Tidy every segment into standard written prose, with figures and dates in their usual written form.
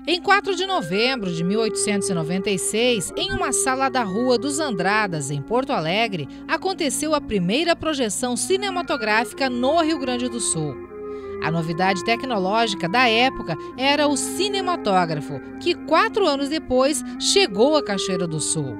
Em 4 de novembro de 1896, em uma sala da Rua dos Andradas, em Porto Alegre, aconteceu a primeira projeção cinematográfica no Rio Grande do Sul. A novidade tecnológica da época era o cinematógrafo, que 4 anos depois chegou a Cachoeira do Sul.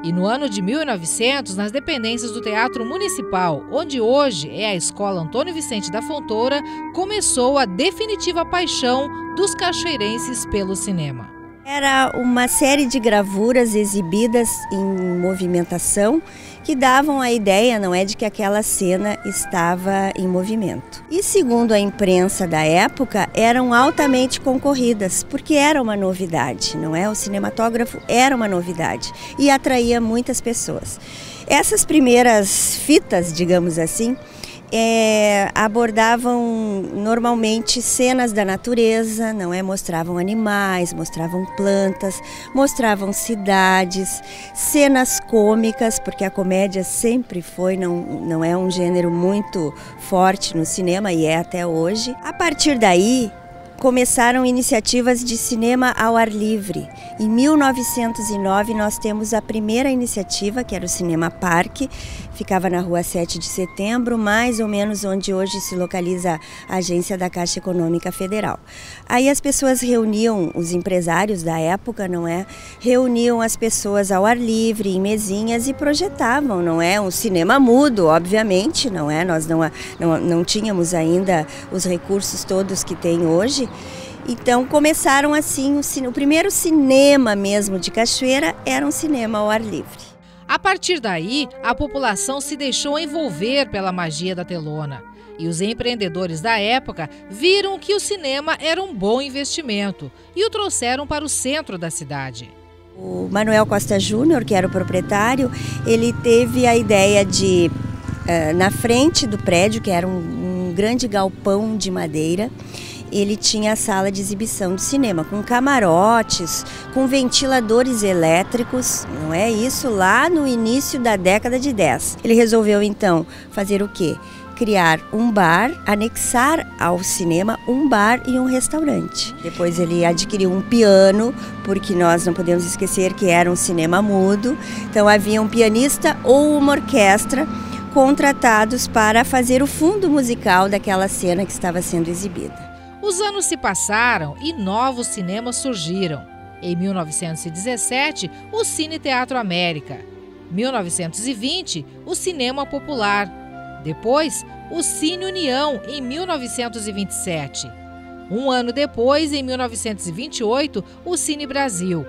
E no ano de 1900, nas dependências do Teatro Municipal, onde hoje é a Escola Antônio Vicente da Fontoura, começou a definitiva paixão dos cachoeirenses pelo cinema. Era uma série de gravuras exibidas em movimentação que davam a ideia, não é, de que aquela cena estava em movimento. E segundo a imprensa da época, eram altamente concorridas, porque era uma novidade, não é? O cinematógrafo era uma novidade e atraía muitas pessoas. Essas primeiras fitas, digamos assim, abordavam normalmente cenas da natureza, não é? Mostravam animais, mostravam plantas, mostravam cidades, cenas cômicas, porque a comédia sempre foi, não é um gênero muito forte no cinema e é até hoje. A partir daí, começaram iniciativas de cinema ao ar livre. Em 1909 nós temos a primeira iniciativa, que era o Cinema Parque, ficava na Rua 7 de Setembro, mais ou menos onde hoje se localiza a agência da Caixa Econômica Federal. Aí as pessoas reuniam, os empresários da época, não é? Reuniam as pessoas ao ar livre, em mesinhas e projetavam, não é? Um cinema mudo, obviamente, não é? Nós não tínhamos ainda os recursos todos que tem hoje. Então começaram assim, o primeiro cinema mesmo de Cachoeira era um cinema ao ar livre. A partir daí, a população se deixou envolver pela magia da telona. E os empreendedores da época viram que o cinema era um bom investimento e o trouxeram para o centro da cidade. O Manuel Costa Júnior, que era o proprietário, ele teve a ideia de, na frente do prédio, que era um grande galpão de madeira, ele tinha a sala de exibição de cinema, com camarotes, com ventiladores elétricos, não é isso? Lá no início da década de 10. Ele resolveu então fazer o quê? Criar um bar, anexar ao cinema um bar e um restaurante. Depois ele adquiriu um piano, porque nós não podemos esquecer que era um cinema mudo, então havia um pianista ou uma orquestra contratados para fazer o fundo musical daquela cena que estava sendo exibida. Os anos se passaram e novos cinemas surgiram. Em 1917, o Cine Teatro América. 1920, o Cinema Popular. Depois, o Cine União, em 1927. Um ano depois, em 1928, o Cine Brasil.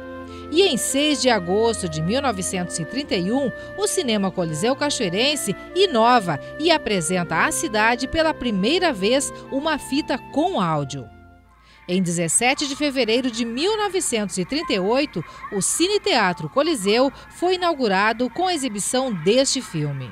E em 6 de agosto de 1931, o Cinema Coliseu Cachoeirense inova e apresenta à cidade pela primeira vez uma fita com áudio. Em 17 de fevereiro de 1938, o Cine Teatro Coliseu foi inaugurado com a exibição deste filme.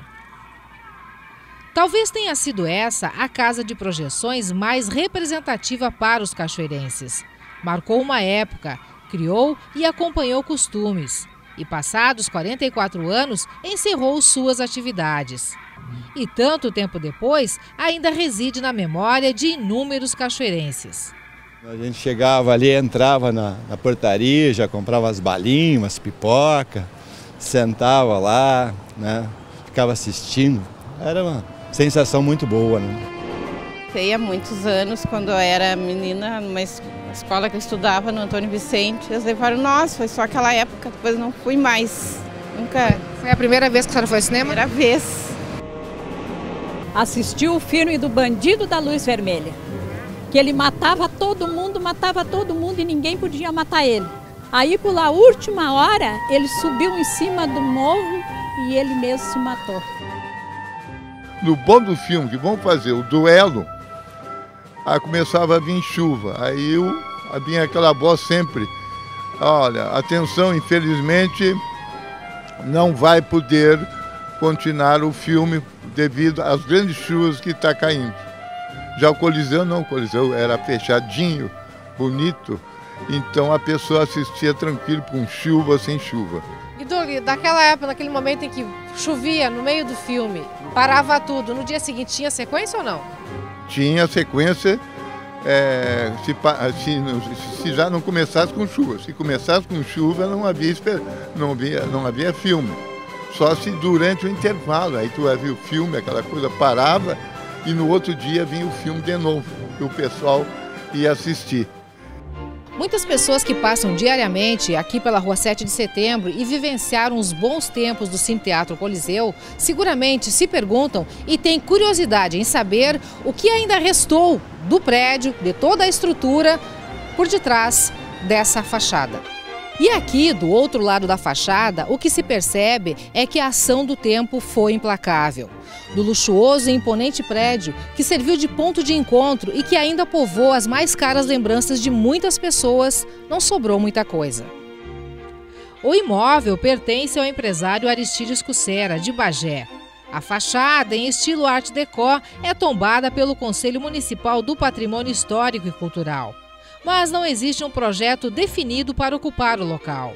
Talvez tenha sido essa a casa de projeções mais representativa para os cachoeirenses. Marcou uma época, criou e acompanhou costumes e, passados 44 anos, encerrou suas atividades. E tanto tempo depois, ainda reside na memória de inúmeros cachoeirenses. A gente chegava ali, entrava na portaria, já comprava as balinhas, as pipoca, sentava lá, né, ficava assistindo. Era uma sensação muito boa, né? Há muitos anos, quando eu era menina, numa escola que eu estudava, no Antônio Vicente, eles levaram nós, foi só aquela época, depois não fui mais, nunca. Foi a primeira vez que a senhora foi ao cinema? Primeira vez. Assistiu o filme do Bandido da Luz Vermelha, que ele matava todo mundo e ninguém podia matar ele. Aí, pela última hora, ele subiu em cima do morro e ele mesmo se matou. No bom do filme, que vamos fazer o duelo, aí começava a vir chuva, aí vinha aquela voz sempre, olha, atenção, infelizmente não vai poder continuar o filme devido às grandes chuvas que está caindo. Já o Coliseu não, o Coliseu era fechadinho, bonito, então a pessoa assistia tranquilo com chuva ou sem chuva. E Dori, daquela época, naquele momento em que chovia no meio do filme, parava tudo, no dia seguinte tinha sequência ou não? Tinha sequência, se já não começasse com chuva. Se começasse com chuva, não havia filme. Só se durante o intervalo, aí tu havia o filme, aquela coisa parava, e no outro dia vinha o filme de novo, que o pessoal ia assistir. Muitas pessoas que passam diariamente aqui pela Rua 7 de Setembro e vivenciaram os bons tempos do Cine Teatro Coliseu, seguramente se perguntam e têm curiosidade em saber o que ainda restou do prédio, de toda a estrutura, por detrás dessa fachada. E aqui, do outro lado da fachada, o que se percebe é que a ação do tempo foi implacável. Do luxuoso e imponente prédio, que serviu de ponto de encontro e que ainda povoa as mais caras lembranças de muitas pessoas, não sobrou muita coisa. O imóvel pertence ao empresário Aristides Cussera, de Bagé. A fachada, em estilo Art Deco, é tombada pelo Conselho Municipal do Patrimônio Histórico e Cultural. Mas não existe um projeto definido para ocupar o local.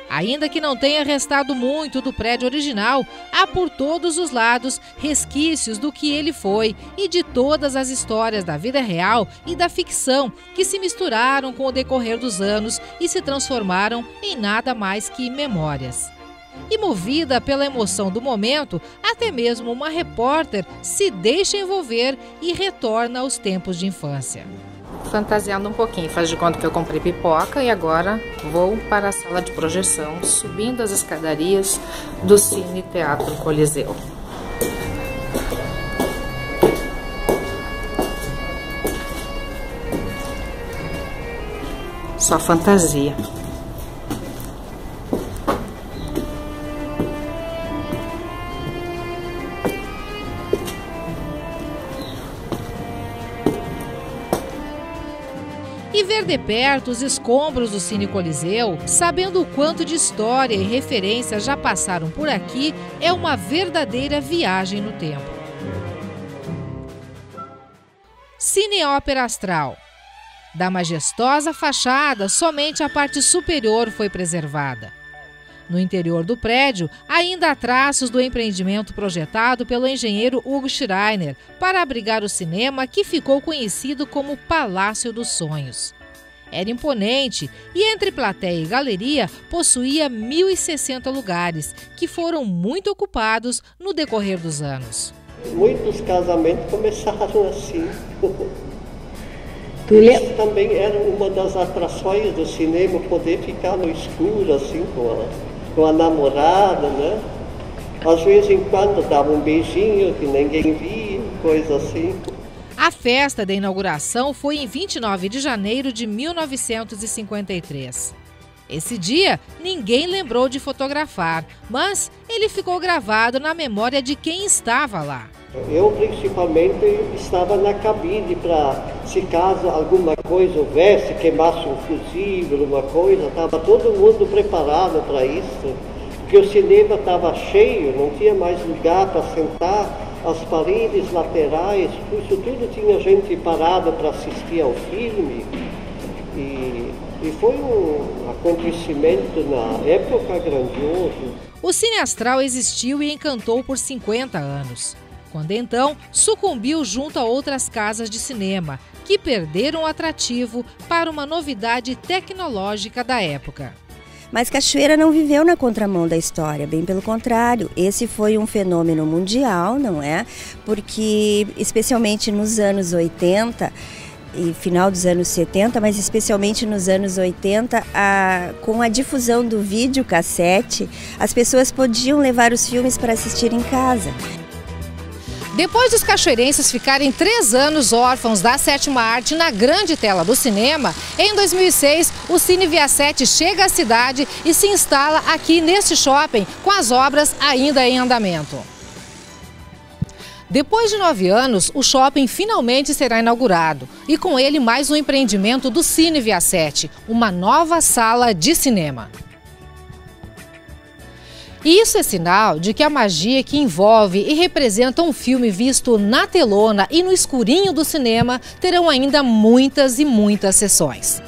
Ainda que não tenha restado muito do prédio original, há por todos os lados resquícios do que ele foi e de todas as histórias da vida real e da ficção que se misturaram com o decorrer dos anos e se transformaram em nada mais que memórias. E movida pela emoção do momento, até mesmo uma repórter se deixa envolver e retorna aos tempos de infância. Fantasiando um pouquinho, faz de conta que eu comprei pipoca e agora vou para a sala de projeção, subindo as escadarias do Cine Teatro Coliseu. Só fantasia. E ver de perto os escombros do Cine Coliseu, sabendo o quanto de história e referência já passaram por aqui, é uma verdadeira viagem no tempo. Cine Ópera Astral. Da majestosa fachada, somente a parte superior foi preservada. No interior do prédio, ainda há traços do empreendimento projetado pelo engenheiro Hugo Schreiner para abrigar o cinema que ficou conhecido como Palácio dos Sonhos. Era imponente e, entre plateia e galeria, possuía 1.060 lugares, que foram muito ocupados no decorrer dos anos. Muitos casamentos começaram assim. Isso também era uma das atrações do cinema, poder ficar no escuro assim com a namorada, né? Às vezes em quando dava um beijinho que ninguém via, coisa assim. A festa da inauguração foi em 29 de janeiro de 1953. Esse dia, ninguém lembrou de fotografar, mas ele ficou gravado na memória de quem estava lá. Eu, principalmente, estava na cabine para, se caso alguma coisa houvesse, queimasse um fusível, alguma coisa, estava todo mundo preparado para isso, porque o cinema estava cheio, não tinha mais lugar para sentar, as paredes laterais, isso tudo tinha gente parada para assistir ao filme, e foi um acontecimento na época grandioso. O Cine Astral existiu e encantou por 50 anos. Quando então sucumbiu junto a outras casas de cinema, que perderam o atrativo para uma novidade tecnológica da época. Mas Cachoeira não viveu na contramão da história, bem pelo contrário. Esse foi um fenômeno mundial, não é? Porque, especialmente nos anos 80 e final dos anos 70, mas especialmente nos anos 80, com a difusão do videocassete, as pessoas podiam levar os filmes para assistir em casa. Depois dos cachoeirenses ficarem 3 anos órfãos da sétima arte na grande tela do cinema, em 2006 o Cine Via 7 chega à cidade e se instala aqui neste shopping com as obras ainda em andamento. Depois de 9 anos, o shopping finalmente será inaugurado e com ele mais um empreendimento do Cine Via 7, uma nova sala de cinema. E isso é sinal de que a magia que envolve e representa um filme visto na telona e no escurinho do cinema terão ainda muitas e muitas sessões.